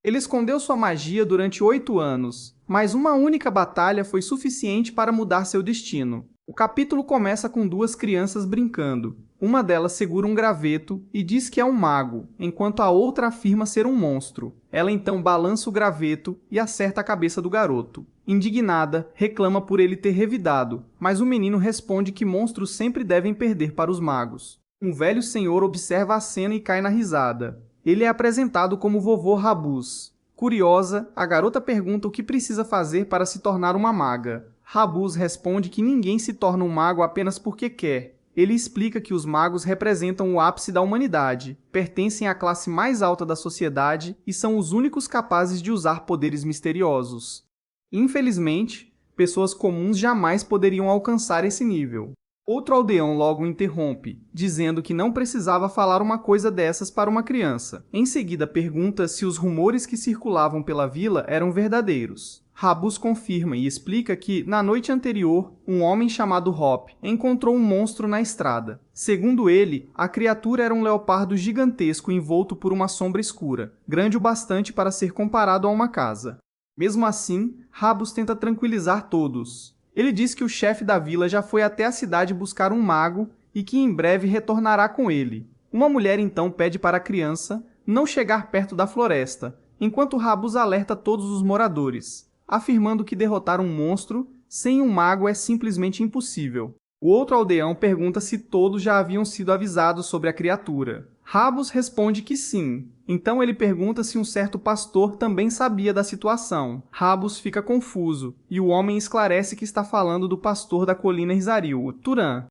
Ele escondeu sua magia durante 8 anos, mas uma única batalha foi suficiente para mudar seu destino. O capítulo começa com duas crianças brincando. Uma delas segura um graveto e diz que é um mago, enquanto a outra afirma ser um monstro. Ela então balança o graveto e acerta a cabeça do garoto. Indignada, reclama por ele ter revidado, mas o menino responde que monstros sempre devem perder para os magos. Um velho senhor observa a cena e cai na risada. Ele é apresentado como vovô Rabuz. Curiosa, a garota pergunta o que precisa fazer para se tornar uma maga. Rabuz responde que ninguém se torna um mago apenas porque quer. Ele explica que os magos representam o ápice da humanidade, pertencem à classe mais alta da sociedade e são os únicos capazes de usar poderes misteriosos. Infelizmente, pessoas comuns jamais poderiam alcançar esse nível. Outro aldeão logo interrompe, dizendo que não precisava falar uma coisa dessas para uma criança. Em seguida pergunta se os rumores que circulavam pela vila eram verdadeiros. Rabuz confirma e explica que, na noite anterior, um homem chamado Hop encontrou um monstro na estrada. Segundo ele, a criatura era um leopardo gigantesco envolto por uma sombra escura, grande o bastante para ser comparado a uma casa. Mesmo assim, Rabuz tenta tranquilizar todos. Ele diz que o chefe da vila já foi até a cidade buscar um mago e que em breve retornará com ele. Uma mulher então pede para a criança não chegar perto da floresta, enquanto Rabuz alerta todos os moradores, afirmando que derrotar um monstro sem um mago é simplesmente impossível. O outro aldeão pergunta se todos já haviam sido avisados sobre a criatura. Rabuz responde que sim. Então ele pergunta se um certo pastor também sabia da situação. Rabuz fica confuso, e o homem esclarece que está falando do pastor da colina Rizaril, Turan.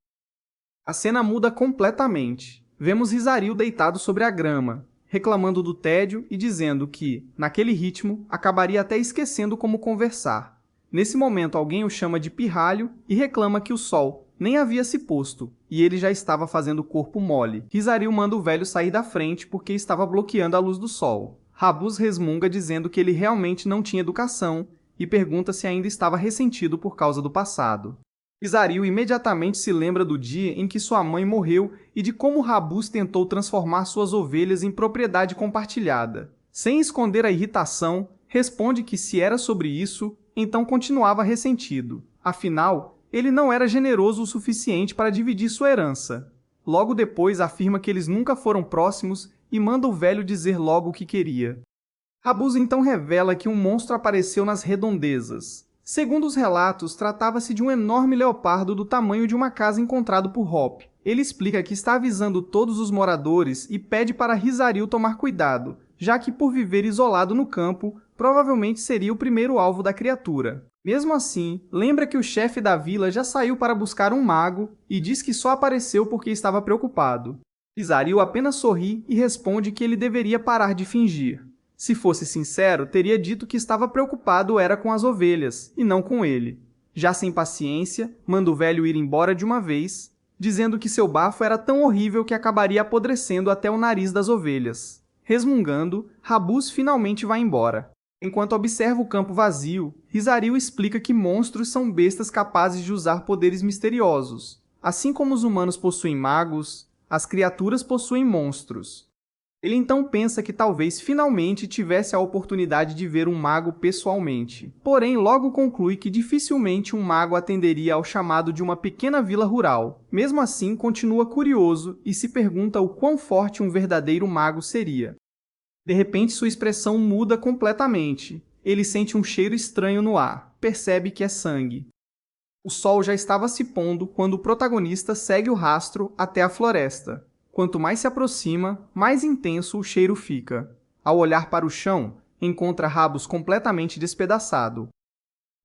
A cena muda completamente. Vemos Rizaril deitado sobre a grama, reclamando do tédio e dizendo que, naquele ritmo, acabaria até esquecendo como conversar. Nesse momento, alguém o chama de pirralho e reclama que o sol nem havia se posto, e ele já estava fazendo o corpo mole. Rizaril manda o velho sair da frente porque estava bloqueando a luz do sol. Rabuz resmunga dizendo que ele realmente não tinha educação e pergunta se ainda estava ressentido por causa do passado. Rizaril imediatamente se lembra do dia em que sua mãe morreu e de como Rabuz tentou transformar suas ovelhas em propriedade compartilhada. Sem esconder a irritação, responde que se era sobre isso, então continuava ressentido. Afinal, ele não era generoso o suficiente para dividir sua herança. Logo depois afirma que eles nunca foram próximos e manda o velho dizer logo o que queria. Rabuz então revela que um monstro apareceu nas redondezas. Segundo os relatos, tratava-se de um enorme leopardo do tamanho de uma casa encontrado por Hop. Ele explica que está avisando todos os moradores e pede para Rizaril tomar cuidado, já que por viver isolado no campo, provavelmente seria o primeiro alvo da criatura. Mesmo assim, lembra que o chefe da vila já saiu para buscar um mago e diz que só apareceu porque estava preocupado. Rizaril apenas sorri e responde que ele deveria parar de fingir. Se fosse sincero, teria dito que estava preocupado era com as ovelhas, e não com ele. Já sem paciência, manda o velho ir embora de uma vez, dizendo que seu bafo era tão horrível que acabaria apodrecendo até o nariz das ovelhas. Resmungando, Rabuz finalmente vai embora. Enquanto observa o campo vazio, Rizaril explica que monstros são bestas capazes de usar poderes misteriosos. Assim como os humanos possuem magos, as criaturas possuem monstros. Ele então pensa que talvez finalmente tivesse a oportunidade de ver um mago pessoalmente. Porém, logo conclui que dificilmente um mago atenderia ao chamado de uma pequena vila rural. Mesmo assim, continua curioso e se pergunta o quão forte um verdadeiro mago seria. De repente, sua expressão muda completamente. Ele sente um cheiro estranho no ar. Percebe que é sangue. O sol já estava se pondo quando o protagonista segue o rastro até a floresta. Quanto mais se aproxima, mais intenso o cheiro fica. Ao olhar para o chão, encontra Rabuz completamente despedaçado.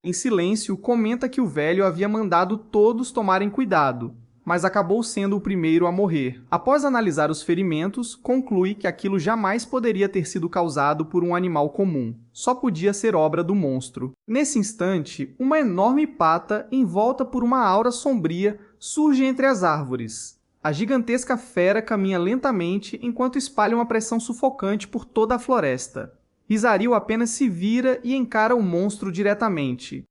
Em silêncio, comenta que o velho havia mandado todos tomarem cuidado, mas acabou sendo o primeiro a morrer. Após analisar os ferimentos, conclui que aquilo jamais poderia ter sido causado por um animal comum. Só podia ser obra do monstro. Nesse instante, uma enorme pata, envolta por uma aura sombria, surge entre as árvores. A gigantesca fera caminha lentamente enquanto espalha uma pressão sufocante por toda a floresta. Rizaril apenas se vira e encara o monstro diretamente.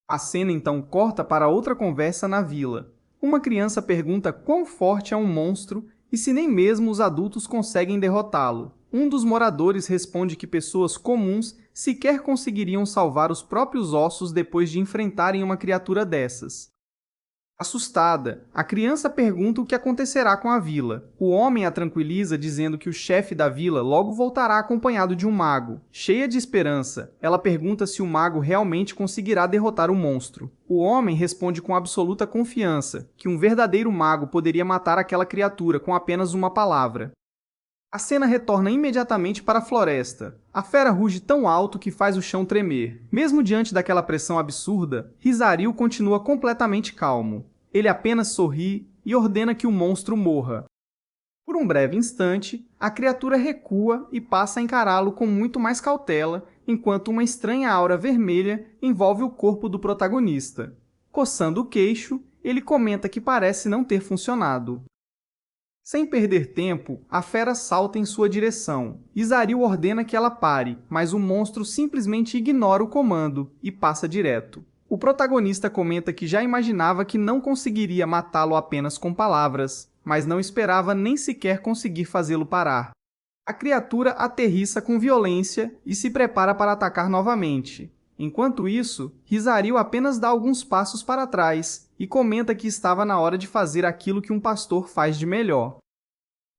A cena então corta para outra conversa na vila. Uma criança pergunta quão forte é um monstro e se nem mesmo os adultos conseguem derrotá-lo. Um dos moradores responde que pessoas comuns sequer conseguiriam salvar os próprios ossos depois de enfrentarem uma criatura dessas. Assustada, a criança pergunta o que acontecerá com a vila. O homem a tranquiliza dizendo que o chefe da vila logo voltará acompanhado de um mago. Cheia de esperança, ela pergunta se o mago realmente conseguirá derrotar o monstro. O homem responde com absoluta confiança que um verdadeiro mago poderia matar aquela criatura com apenas uma palavra. A cena retorna imediatamente para a floresta. A fera ruge tão alto que faz o chão tremer. Mesmo diante daquela pressão absurda, Rizaril continua completamente calmo. Ele apenas sorri e ordena que o monstro morra. Por um breve instante, a criatura recua e passa a encará-lo com muito mais cautela, enquanto uma estranha aura vermelha envolve o corpo do protagonista. Coçando o queixo, ele comenta que parece não ter funcionado. Sem perder tempo, a fera salta em sua direção. Rizaril ordena que ela pare, mas o monstro simplesmente ignora o comando e passa direto. O protagonista comenta que já imaginava que não conseguiria matá-lo apenas com palavras, mas não esperava nem sequer conseguir fazê-lo parar. A criatura aterrissa com violência e se prepara para atacar novamente. Enquanto isso, Rizaril apenas dá alguns passos para trás e comenta que estava na hora de fazer aquilo que um pastor faz de melhor.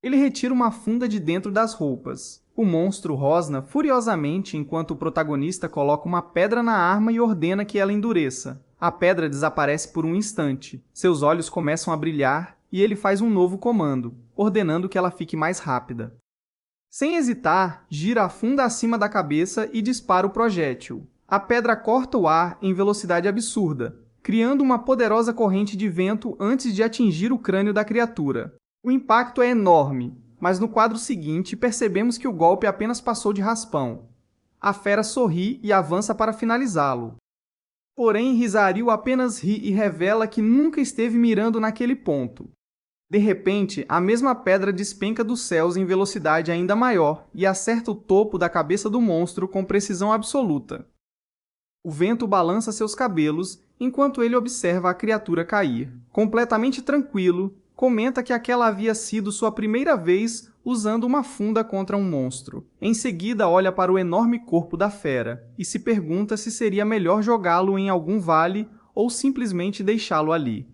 Ele retira uma funda de dentro das roupas. O monstro rosna furiosamente enquanto o protagonista coloca uma pedra na arma e ordena que ela endureça. A pedra desaparece por um instante. Seus olhos começam a brilhar e ele faz um novo comando, ordenando que ela fique mais rápida. Sem hesitar, gira a funda acima da cabeça e dispara o projétil. A pedra corta o ar em velocidade absurda, criando uma poderosa corrente de vento antes de atingir o crânio da criatura. O impacto é enorme, mas no quadro seguinte percebemos que o golpe apenas passou de raspão. A fera sorri e avança para finalizá-lo. Porém, Rizaril apenas ri e revela que nunca esteve mirando naquele ponto. De repente, a mesma pedra despenca dos céus em velocidade ainda maior e acerta o topo da cabeça do monstro com precisão absoluta. O vento balança seus cabelos enquanto ele observa a criatura cair. Completamente tranquilo, comenta que aquela havia sido sua primeira vez usando uma funda contra um monstro. Em seguida, olha para o enorme corpo da fera e se pergunta se seria melhor jogá-lo em algum vale ou simplesmente deixá-lo ali.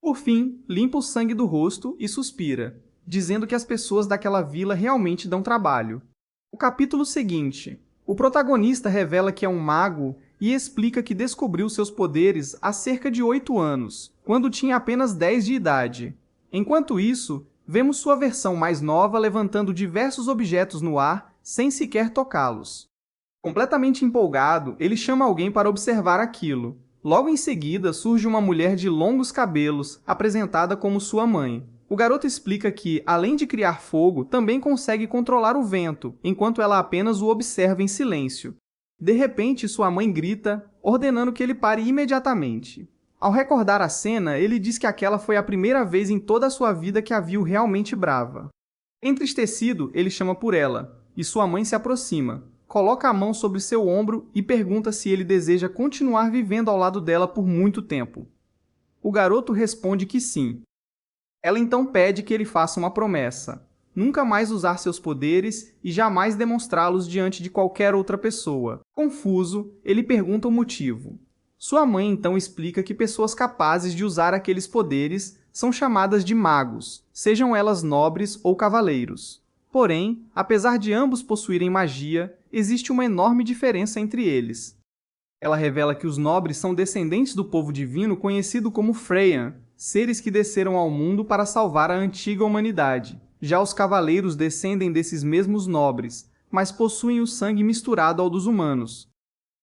Por fim, limpa o sangue do rosto e suspira, dizendo que as pessoas daquela vila realmente dão trabalho. O capítulo seguinte. O protagonista revela que é um mago e explica que descobriu seus poderes há cerca de 8 anos, quando tinha apenas 10 de idade. Enquanto isso, vemos sua versão mais nova levantando diversos objetos no ar sem sequer tocá-los. Completamente empolgado, ele chama alguém para observar aquilo. Logo em seguida, surge uma mulher de longos cabelos, apresentada como sua mãe. O garoto explica que, além de criar fogo, também consegue controlar o vento, enquanto ela apenas o observa em silêncio. De repente, sua mãe grita, ordenando que ele pare imediatamente. Ao recordar a cena, ele diz que aquela foi a primeira vez em toda a sua vida que a viu realmente brava. Entristecido, ele chama por ela, e sua mãe se aproxima, coloca a mão sobre seu ombro e pergunta se ele deseja continuar vivendo ao lado dela por muito tempo. O garoto responde que sim. Ela então pede que ele faça uma promessa: nunca mais usar seus poderes e jamais demonstrá-los diante de qualquer outra pessoa. Confuso, ele pergunta o motivo. Sua mãe então explica que pessoas capazes de usar aqueles poderes são chamadas de magos, sejam elas nobres ou cavaleiros. Porém, apesar de ambos possuírem magia, existe uma enorme diferença entre eles. Ela revela que os nobres são descendentes do povo divino conhecido como Freyan, seres que desceram ao mundo para salvar a antiga humanidade. Já os cavaleiros descendem desses mesmos nobres, mas possuem o sangue misturado ao dos humanos.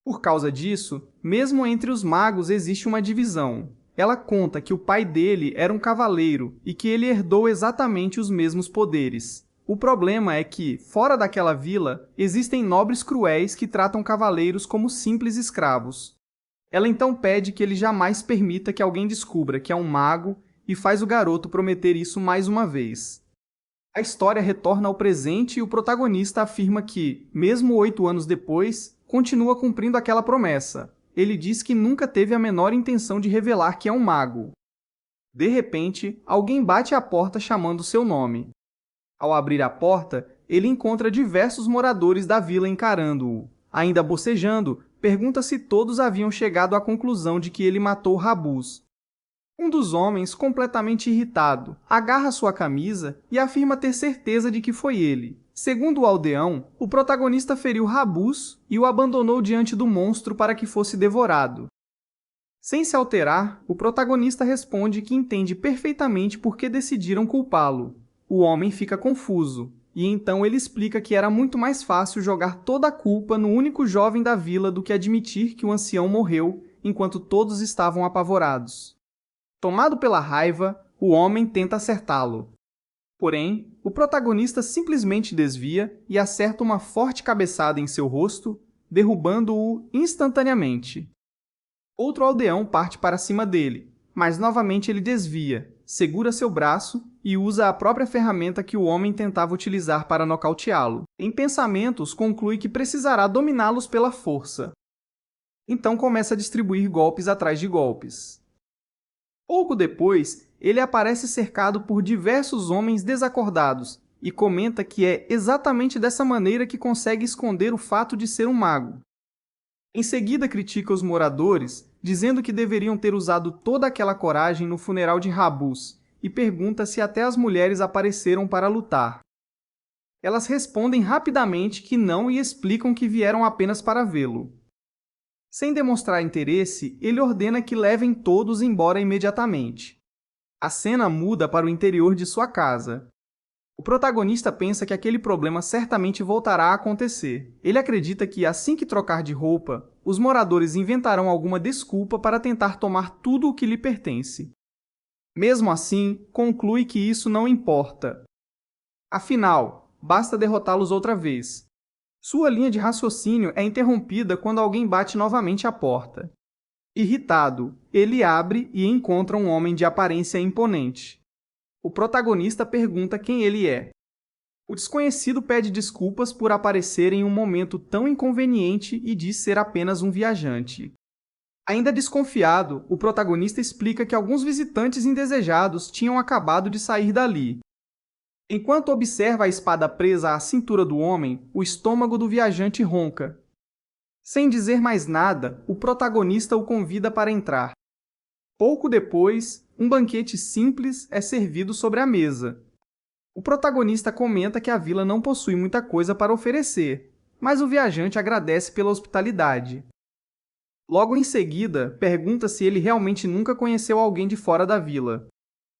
Por causa disso, mesmo entre os magos existe uma divisão. Ela conta que o pai dele era um cavaleiro e que ele herdou exatamente os mesmos poderes. O problema é que, fora daquela vila, existem nobres cruéis que tratam cavaleiros como simples escravos. Ela então pede que ele jamais permita que alguém descubra que é um mago e faz o garoto prometer isso mais uma vez. A história retorna ao presente e o protagonista afirma que, mesmo 8 anos depois, continua cumprindo aquela promessa. Ele diz que nunca teve a menor intenção de revelar que é um mago. De repente, alguém bate à porta chamando seu nome. Ao abrir a porta, ele encontra diversos moradores da vila encarando-o. Ainda bocejando, pergunta se todos haviam chegado à conclusão de que ele matou Rabuz. Um dos homens, completamente irritado, agarra sua camisa e afirma ter certeza de que foi ele. Segundo o aldeão, o protagonista feriu Rabuz e o abandonou diante do monstro para que fosse devorado. Sem se alterar, o protagonista responde que entende perfeitamente por que decidiram culpá-lo. O homem fica confuso, e então ele explica que era muito mais fácil jogar toda a culpa no único jovem da vila do que admitir que o ancião morreu enquanto todos estavam apavorados. Tomado pela raiva, o homem tenta acertá-lo. Porém, o protagonista simplesmente desvia e acerta uma forte cabeçada em seu rosto, derrubando-o instantaneamente. Outro aldeão parte para cima dele, mas novamente ele desvia, segura seu braço e usa a própria ferramenta que o homem tentava utilizar para nocauteá-lo. Em pensamentos, conclui que precisará dominá-los pela força. Então começa a distribuir golpes atrás de golpes. Pouco depois, ele aparece cercado por diversos homens desacordados e comenta que é exatamente dessa maneira que consegue esconder o fato de ser um mago. Em seguida, critica os moradores, dizendo que deveriam ter usado toda aquela coragem no funeral de Rabuz e pergunta se até as mulheres apareceram para lutar. Elas respondem rapidamente que não e explicam que vieram apenas para vê-lo. Sem demonstrar interesse, ele ordena que levem todos embora imediatamente. A cena muda para o interior de sua casa. O protagonista pensa que aquele problema certamente voltará a acontecer. Ele acredita que, assim que trocar de roupa, os moradores inventarão alguma desculpa para tentar tomar tudo o que lhe pertence. Mesmo assim, conclui que isso não importa. Afinal, basta derrotá-los outra vez. Sua linha de raciocínio é interrompida quando alguém bate novamente à porta. Irritado, ele abre e encontra um homem de aparência imponente. O protagonista pergunta quem ele é. O desconhecido pede desculpas por aparecer em um momento tão inconveniente e diz ser apenas um viajante. Ainda desconfiado, o protagonista explica que alguns visitantes indesejados tinham acabado de sair dali. Enquanto observa a espada presa à cintura do homem, o estômago do viajante ronca. Sem dizer mais nada, o protagonista o convida para entrar. Pouco depois, um banquete simples é servido sobre a mesa. O protagonista comenta que a vila não possui muita coisa para oferecer, mas o viajante agradece pela hospitalidade. Logo em seguida, pergunta se ele realmente nunca conheceu alguém de fora da vila.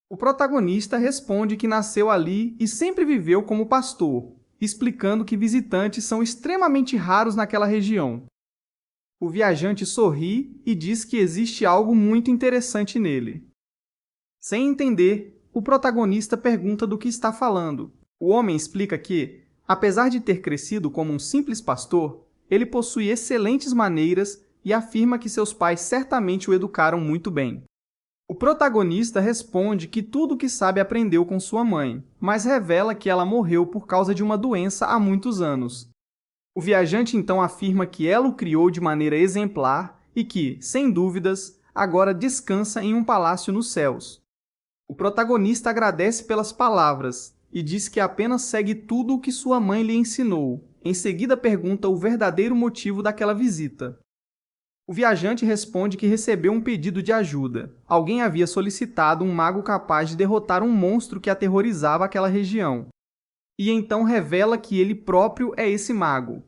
O protagonista responde que nasceu ali e sempre viveu como pastor, explicando que visitantes são extremamente raros naquela região. O viajante sorri e diz que existe algo muito interessante nele. Sem entender, o protagonista pergunta do que está falando. O homem explica que, apesar de ter crescido como um simples pastor, ele possui excelentes maneiras e afirma que seus pais certamente o educaram muito bem. O protagonista responde que tudo o que sabe aprendeu com sua mãe, mas revela que ela morreu por causa de uma doença há muitos anos. O viajante então afirma que ela o criou de maneira exemplar e que, sem dúvidas, agora descansa em um palácio nos céus. O protagonista agradece pelas palavras e diz que apenas segue tudo o que sua mãe lhe ensinou. Em seguida pergunta o verdadeiro motivo daquela visita. O viajante responde que recebeu um pedido de ajuda. Alguém havia solicitado um mago capaz de derrotar um monstro que aterrorizava aquela região. E então revela que ele próprio é esse mago.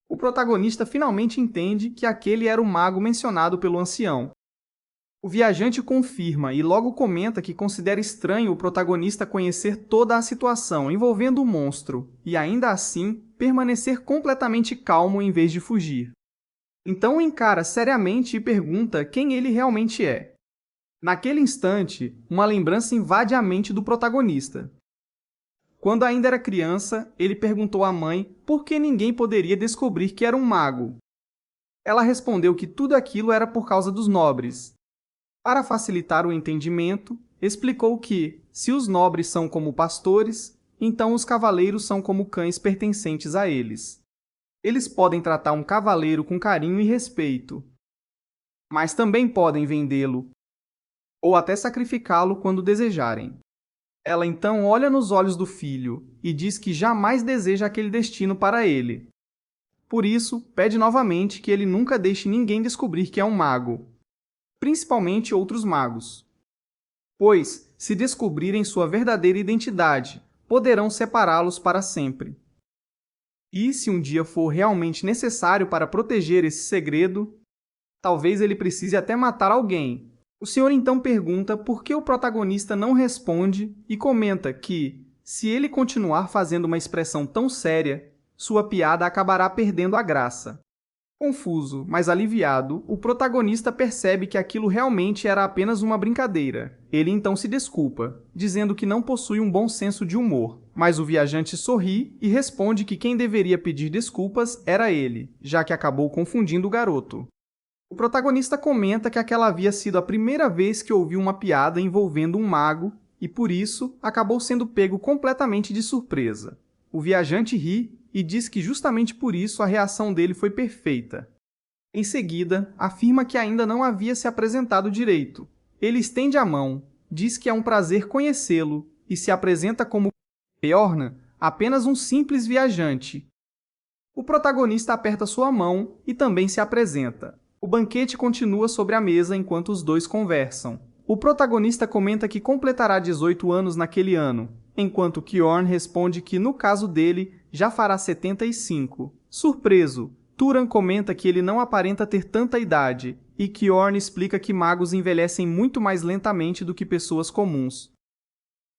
O protagonista finalmente entende que aquele era o mago mencionado pelo ancião. O viajante confirma e logo comenta que considera estranho o protagonista conhecer toda a situação envolvendo o monstro e, ainda assim, permanecer completamente calmo em vez de fugir. Então o encara seriamente e pergunta quem ele realmente é. Naquele instante, uma lembrança invade a mente do protagonista. Quando ainda era criança, ele perguntou à mãe por que ninguém poderia descobrir que era um mago. Ela respondeu que tudo aquilo era por causa dos nobres. Para facilitar o entendimento, explicou que, se os nobres são como pastores, então os cavaleiros são como cães pertencentes a eles. Eles podem tratar um cavaleiro com carinho e respeito, mas também podem vendê-lo ou até sacrificá-lo quando desejarem. Ela então olha nos olhos do filho e diz que jamais deseja aquele destino para ele. Por isso, pede novamente que ele nunca deixe ninguém descobrir que é um mago, principalmente outros magos. Pois, se descobrirem sua verdadeira identidade, poderão separá-los para sempre. E, se um dia for realmente necessário para proteger esse segredo, talvez ele precise até matar alguém. O senhor então pergunta por que o protagonista não responde e comenta que, se ele continuar fazendo uma expressão tão séria, sua piada acabará perdendo a graça. Confuso, mas aliviado, o protagonista percebe que aquilo realmente era apenas uma brincadeira. Ele então se desculpa, dizendo que não possui um bom senso de humor. Mas o viajante sorri e responde que quem deveria pedir desculpas era ele, já que acabou confundindo o garoto. O protagonista comenta que aquela havia sido a primeira vez que ouviu uma piada envolvendo um mago e, por isso, acabou sendo pego completamente de surpresa. O viajante ri e diz que justamente por isso a reação dele foi perfeita. Em seguida, afirma que ainda não havia se apresentado direito. Ele estende a mão, diz que é um prazer conhecê-lo e se apresenta como Bjorn, apenas um simples viajante. O protagonista aperta sua mão e também se apresenta. O banquete continua sobre a mesa enquanto os dois conversam. O protagonista comenta que completará 18 anos naquele ano, enquanto Kjorn responde que, no caso dele, já fará 75. Surpreso, Turan comenta que ele não aparenta ter tanta idade, e Kjorn explica que magos envelhecem muito mais lentamente do que pessoas comuns.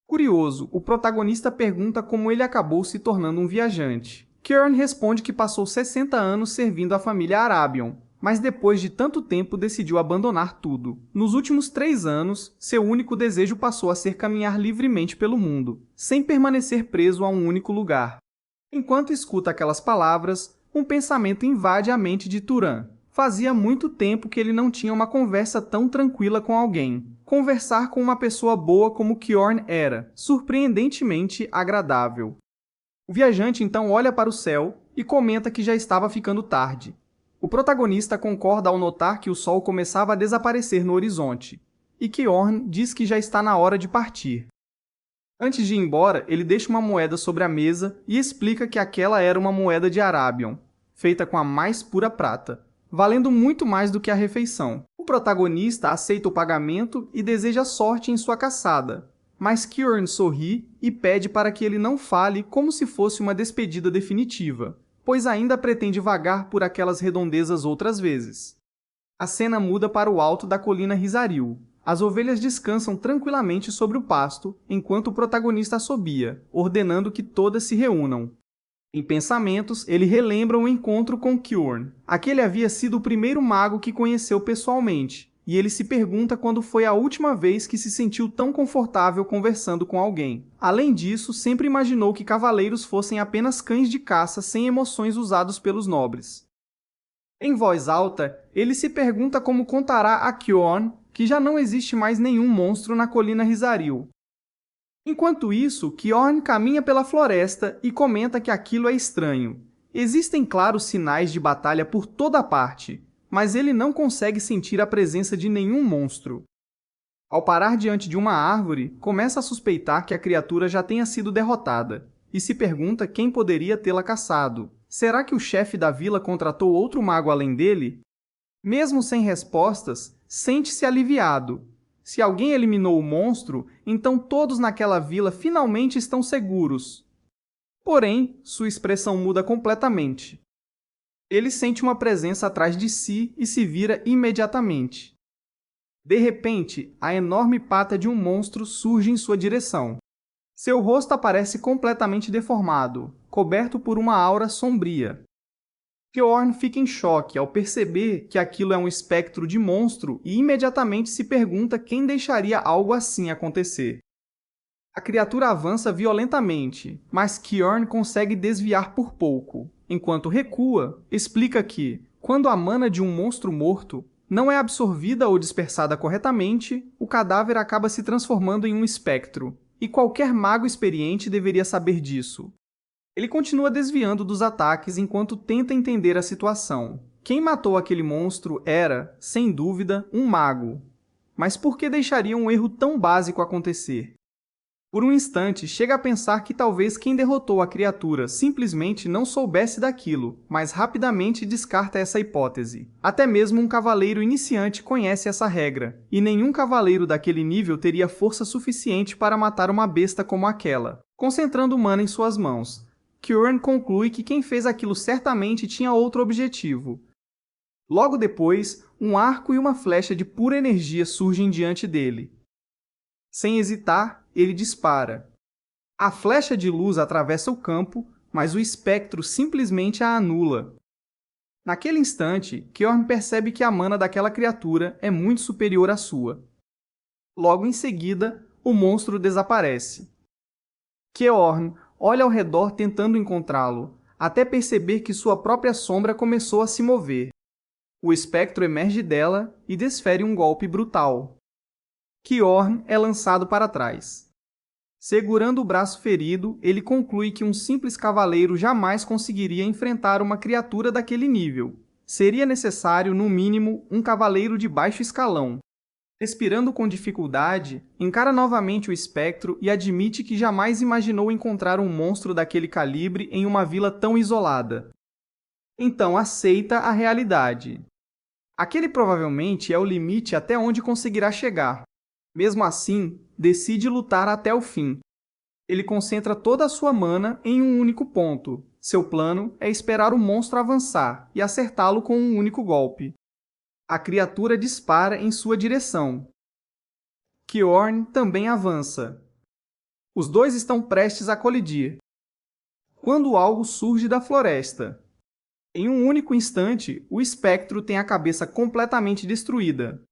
Curioso, o protagonista pergunta como ele acabou se tornando um viajante. Kjorn responde que passou 60 anos servindo a família Arabion, mas depois de tanto tempo decidiu abandonar tudo. Nos últimos 3 anos, seu único desejo passou a ser caminhar livremente pelo mundo, sem permanecer preso a um único lugar. Enquanto escuta aquelas palavras, um pensamento invade a mente de Turan. Fazia muito tempo que ele não tinha uma conversa tão tranquila com alguém. Conversar com uma pessoa boa como Kjorn era, surpreendentemente agradável. O viajante então olha para o céu e comenta que já estava ficando tarde. O protagonista concorda ao notar que o sol começava a desaparecer no horizonte, e Kjorn diz que já está na hora de partir. Antes de ir embora, ele deixa uma moeda sobre a mesa e explica que aquela era uma moeda de Arabion, feita com a mais pura prata, valendo muito mais do que a refeição. O protagonista aceita o pagamento e deseja sorte em sua caçada, mas Kjorn sorri e pede para que ele não fale como se fosse uma despedida definitiva, pois ainda pretende vagar por aquelas redondezas outras vezes. A cena muda para o alto da colina Rizaril. As ovelhas descansam tranquilamente sobre o pasto, enquanto o protagonista assobia, ordenando que todas se reúnam. Em pensamentos, ele relembra o encontro com Kjorn. Aquele havia sido o primeiro mago que conheceu pessoalmente, e ele se pergunta quando foi a última vez que se sentiu tão confortável conversando com alguém. Além disso, sempre imaginou que cavaleiros fossem apenas cães de caça sem emoções usados pelos nobres. Em voz alta, ele se pergunta como contará a Kjorn que já não existe mais nenhum monstro na colina Rizaril. Enquanto isso, Kjorn caminha pela floresta e comenta que aquilo é estranho. Existem claros sinais de batalha por toda parte, mas ele não consegue sentir a presença de nenhum monstro. Ao parar diante de uma árvore, começa a suspeitar que a criatura já tenha sido derrotada, e se pergunta quem poderia tê-la caçado. Será que o chefe da vila contratou outro mago além dele? Mesmo sem respostas, sente-se aliviado. Se alguém eliminou o monstro, então todos naquela vila finalmente estão seguros. Porém, sua expressão muda completamente. Ele sente uma presença atrás de si e se vira imediatamente. De repente, a enorme pata de um monstro surge em sua direção. Seu rosto aparece completamente deformado, coberto por uma aura sombria. Kjorn fica em choque ao perceber que aquilo é um espectro de monstro e imediatamente se pergunta quem deixaria algo assim acontecer. A criatura avança violentamente, mas Kjorn consegue desviar por pouco. Enquanto recua, explica que, quando a mana de um monstro morto não é absorvida ou dispersada corretamente, o cadáver acaba se transformando em um espectro, e qualquer mago experiente deveria saber disso. Ele continua desviando dos ataques enquanto tenta entender a situação. Quem matou aquele monstro era, sem dúvida, um mago. Mas por que deixaria um erro tão básico acontecer? Por um instante, chega a pensar que talvez quem derrotou a criatura simplesmente não soubesse daquilo, mas rapidamente descarta essa hipótese. Até mesmo um cavaleiro iniciante conhece essa regra, e nenhum cavaleiro daquele nível teria força suficiente para matar uma besta como aquela. Concentrando o mana em suas mãos, Kieran conclui que quem fez aquilo certamente tinha outro objetivo. Logo depois, um arco e uma flecha de pura energia surgem diante dele. Sem hesitar, ele dispara. A flecha de luz atravessa o campo, mas o espectro simplesmente a anula. Naquele instante, Kjorn percebe que a mana daquela criatura é muito superior à sua. Logo em seguida, o monstro desaparece. Kjorn olha ao redor tentando encontrá-lo, até perceber que sua própria sombra começou a se mover. O espectro emerge dela e desfere um golpe brutal. Kjorn é lançado para trás. Segurando o braço ferido, ele conclui que um simples cavaleiro jamais conseguiria enfrentar uma criatura daquele nível. Seria necessário, no mínimo, um cavaleiro de baixo escalão. Respirando com dificuldade, encara novamente o espectro e admite que jamais imaginou encontrar um monstro daquele calibre em uma vila tão isolada. Então aceita a realidade. Aquele provavelmente é o limite até onde conseguirá chegar. Mesmo assim, decide lutar até o fim. Ele concentra toda a sua mana em um único ponto. Seu plano é esperar o monstro avançar e acertá-lo com um único golpe. A criatura dispara em sua direção. Kjorn também avança. Os dois estão prestes a colidir, quando algo surge da floresta. Em um único instante, o espectro tem a cabeça completamente destruída.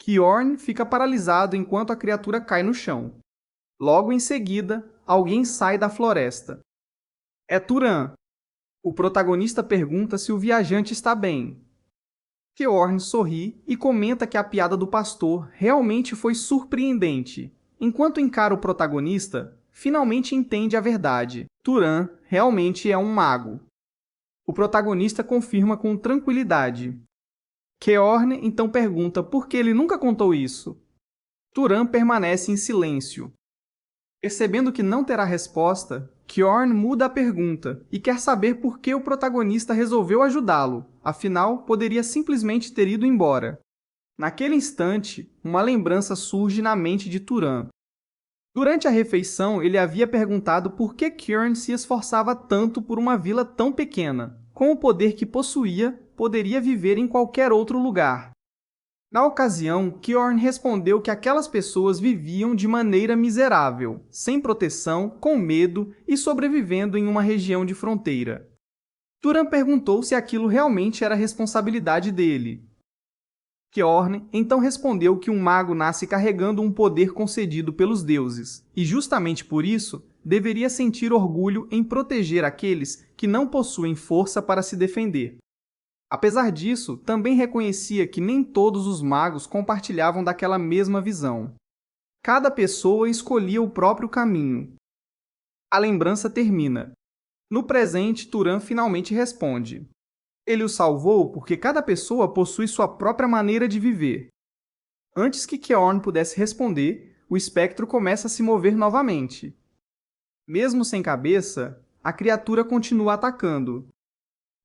Kjorn fica paralisado enquanto a criatura cai no chão. Logo em seguida, alguém sai da floresta. É Turan. O protagonista pergunta se o viajante está bem. Kjorn sorri e comenta que a piada do pastor realmente foi surpreendente. Enquanto encara o protagonista, finalmente entende a verdade. Turan realmente é um mago. O protagonista confirma com tranquilidade. Kjorn então pergunta por que ele nunca contou isso. Turan permanece em silêncio. Percebendo que não terá resposta, Kjorn muda a pergunta e quer saber por que o protagonista resolveu ajudá-lo, afinal, poderia simplesmente ter ido embora. Naquele instante, uma lembrança surge na mente de Turan. Durante a refeição, ele havia perguntado por que Kjorn se esforçava tanto por uma vila tão pequena. Com o poder que possuía, poderia viver em qualquer outro lugar. Na ocasião, Kjorn respondeu que aquelas pessoas viviam de maneira miserável, sem proteção, com medo e sobrevivendo em uma região de fronteira. Turan perguntou se aquilo realmente era responsabilidade dele. Kjorn então respondeu que um mago nasce carregando um poder concedido pelos deuses, e justamente por isso, deveria sentir orgulho em proteger aqueles que não possuem força para se defender. Apesar disso, também reconhecia que nem todos os magos compartilhavam daquela mesma visão. Cada pessoa escolhia o próprio caminho. A lembrança termina. No presente, Turan finalmente responde. Ele o salvou porque cada pessoa possui sua própria maneira de viver. Antes que Kjorn pudesse responder, o espectro começa a se mover novamente. Mesmo sem cabeça, a criatura continua atacando.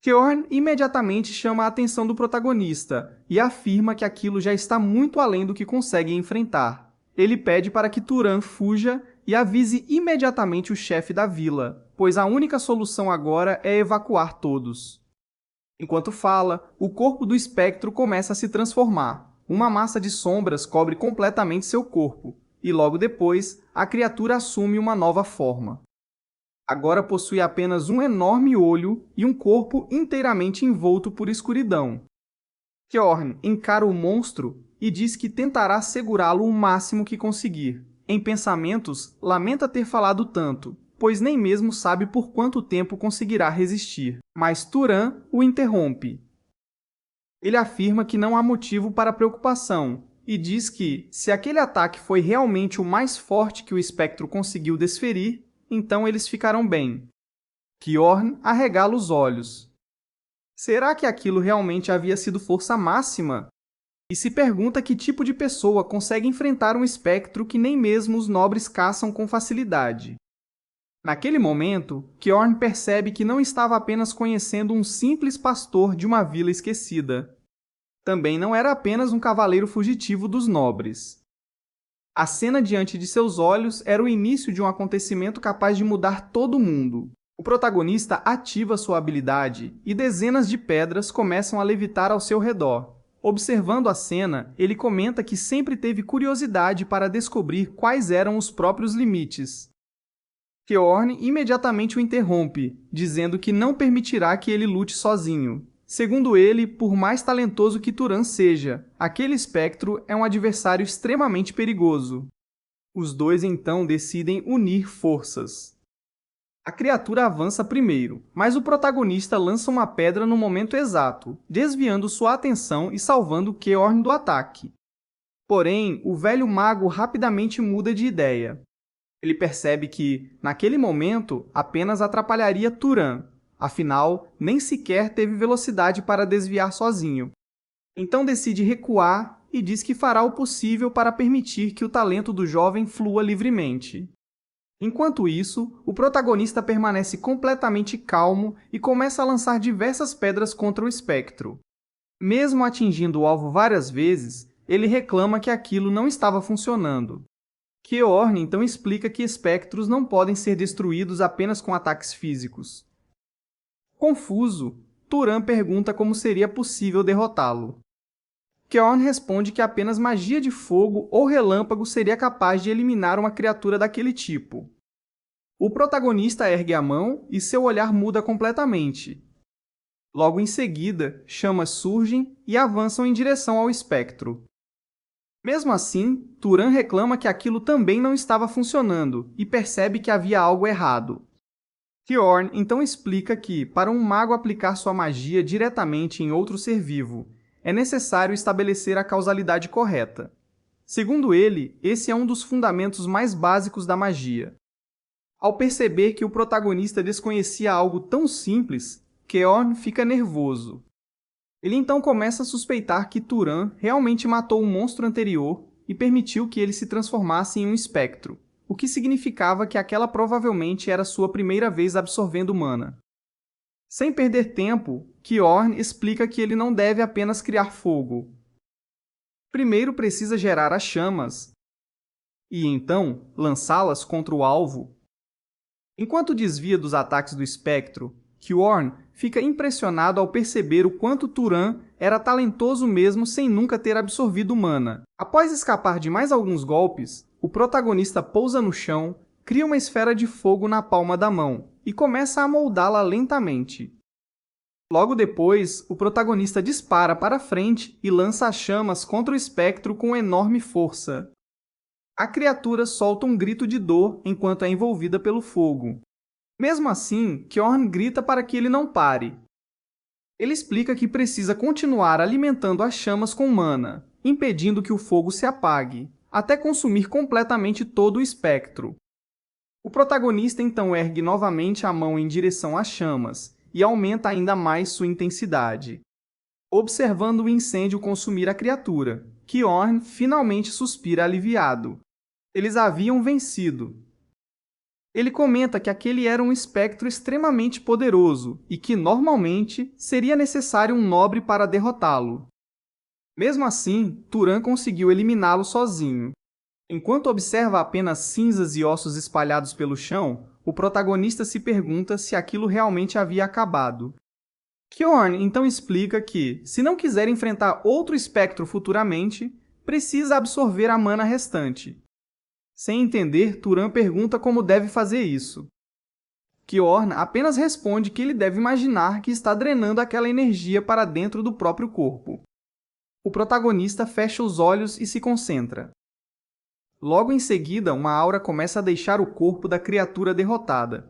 Kjorn imediatamente chama a atenção do protagonista e afirma que aquilo já está muito além do que consegue enfrentar. Ele pede para que Turan fuja e avise imediatamente o chefe da vila, pois a única solução agora é evacuar todos. Enquanto fala, o corpo do espectro começa a se transformar. Uma massa de sombras cobre completamente seu corpo, e logo depois, a criatura assume uma nova forma. Agora possui apenas um enorme olho e um corpo inteiramente envolto por escuridão. Kjorn encara o monstro e diz que tentará segurá-lo o máximo que conseguir. Em pensamentos, lamenta ter falado tanto, pois nem mesmo sabe por quanto tempo conseguirá resistir. Mas Turan o interrompe. Ele afirma que não há motivo para preocupação e diz que, se aquele ataque foi realmente o mais forte que o espectro conseguiu desferir, então eles ficarão bem. Kjorn arregala os olhos. Será que aquilo realmente havia sido força máxima? e se pergunta que tipo de pessoa consegue enfrentar um espectro que nem mesmo os nobres caçam com facilidade. Naquele momento, Kjorn percebe que não estava apenas conhecendo um simples pastor de uma vila esquecida. Também não era apenas um cavaleiro fugitivo dos nobres. A cena diante de seus olhos era o início de um acontecimento capaz de mudar todo o mundo. O protagonista ativa sua habilidade e dezenas de pedras começam a levitar ao seu redor. Observando a cena, ele comenta que sempre teve curiosidade para descobrir quais eram os próprios limites. Kjorn imediatamente o interrompe, dizendo que não permitirá que ele lute sozinho. Segundo ele, por mais talentoso que Turan seja, aquele espectro é um adversário extremamente perigoso. Os dois então decidem unir forças. A criatura avança primeiro, mas o protagonista lança uma pedra no momento exato, desviando sua atenção e salvando Kjorn do ataque. Porém, o velho mago rapidamente muda de ideia. Ele percebe que, naquele momento, apenas atrapalharia Turan. Afinal, nem sequer teve velocidade para desviar sozinho. Então decide recuar e diz que fará o possível para permitir que o talento do jovem flua livremente. Enquanto isso, o protagonista permanece completamente calmo e começa a lançar diversas pedras contra o espectro. Mesmo atingindo o alvo várias vezes, ele reclama que aquilo não estava funcionando. Kjorn então explica que espectros não podem ser destruídos apenas com ataques físicos. Confuso, Turan pergunta como seria possível derrotá-lo. Kjorn responde que apenas magia de fogo ou relâmpago seria capaz de eliminar uma criatura daquele tipo. O protagonista ergue a mão e seu olhar muda completamente. Logo em seguida, chamas surgem e avançam em direção ao espectro. Mesmo assim, Turan reclama que aquilo também não estava funcionando e percebe que havia algo errado. Kjorn então explica que, para um mago aplicar sua magia diretamente em outro ser vivo, é necessário estabelecer a causalidade correta. Segundo ele, esse é um dos fundamentos mais básicos da magia. Ao perceber que o protagonista desconhecia algo tão simples, Kjorn fica nervoso. Ele então começa a suspeitar que Turan realmente matou um monstro anterior e permitiu que ele se transformasse em um espectro, o que significava que aquela provavelmente era sua primeira vez absorvendo mana. Sem perder tempo, Kjorn explica que ele não deve apenas criar fogo. Primeiro precisa gerar as chamas, e então lançá-las contra o alvo. Enquanto desvia dos ataques do espectro, Kjorn fica impressionado ao perceber o quanto Turan era talentoso mesmo sem nunca ter absorvido mana. Após escapar de mais alguns golpes, o protagonista pousa no chão, cria uma esfera de fogo na palma da mão e começa a moldá-la lentamente. Logo depois, o protagonista dispara para frente e lança as chamas contra o espectro com enorme força. A criatura solta um grito de dor enquanto é envolvida pelo fogo. Mesmo assim, Kjorn grita para que ele não pare. Ele explica que precisa continuar alimentando as chamas com mana, impedindo que o fogo se apague, até consumir completamente todo o espectro. O protagonista então ergue novamente a mão em direção às chamas e aumenta ainda mais sua intensidade. Observando o incêndio consumir a criatura, Kjorn finalmente suspira aliviado. Eles haviam vencido. Ele comenta que aquele era um espectro extremamente poderoso e que, normalmente, seria necessário um nobre para derrotá-lo. Mesmo assim, Turan conseguiu eliminá-lo sozinho. Enquanto observa apenas cinzas e ossos espalhados pelo chão, o protagonista se pergunta se aquilo realmente havia acabado. Kjorn então explica que, se não quiser enfrentar outro espectro futuramente, precisa absorver a mana restante. Sem entender, Turan pergunta como deve fazer isso. Kjorn apenas responde que ele deve imaginar que está drenando aquela energia para dentro do próprio corpo. O protagonista fecha os olhos e se concentra. Logo em seguida, uma aura começa a deixar o corpo da criatura derrotada.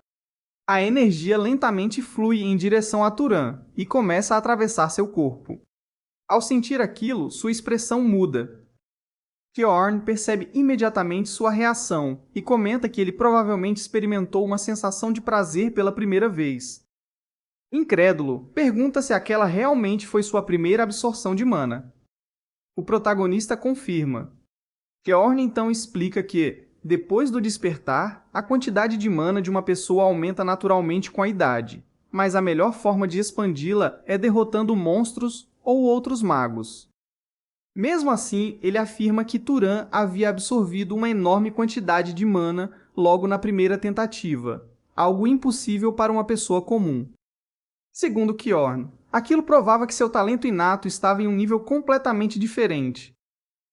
A energia lentamente flui em direção a Turan e começa a atravessar seu corpo. Ao sentir aquilo, sua expressão muda. Kjorn percebe imediatamente sua reação e comenta que ele provavelmente experimentou uma sensação de prazer pela primeira vez. Incrédulo, pergunta se aquela realmente foi sua primeira absorção de mana. O protagonista confirma. Kjorn então explica que, depois do despertar, a quantidade de mana de uma pessoa aumenta naturalmente com a idade, mas a melhor forma de expandi-la é derrotando monstros ou outros magos. Mesmo assim, ele afirma que Turan havia absorvido uma enorme quantidade de mana logo na primeira tentativa, algo impossível para uma pessoa comum. Segundo Kjorn, aquilo provava que seu talento inato estava em um nível completamente diferente,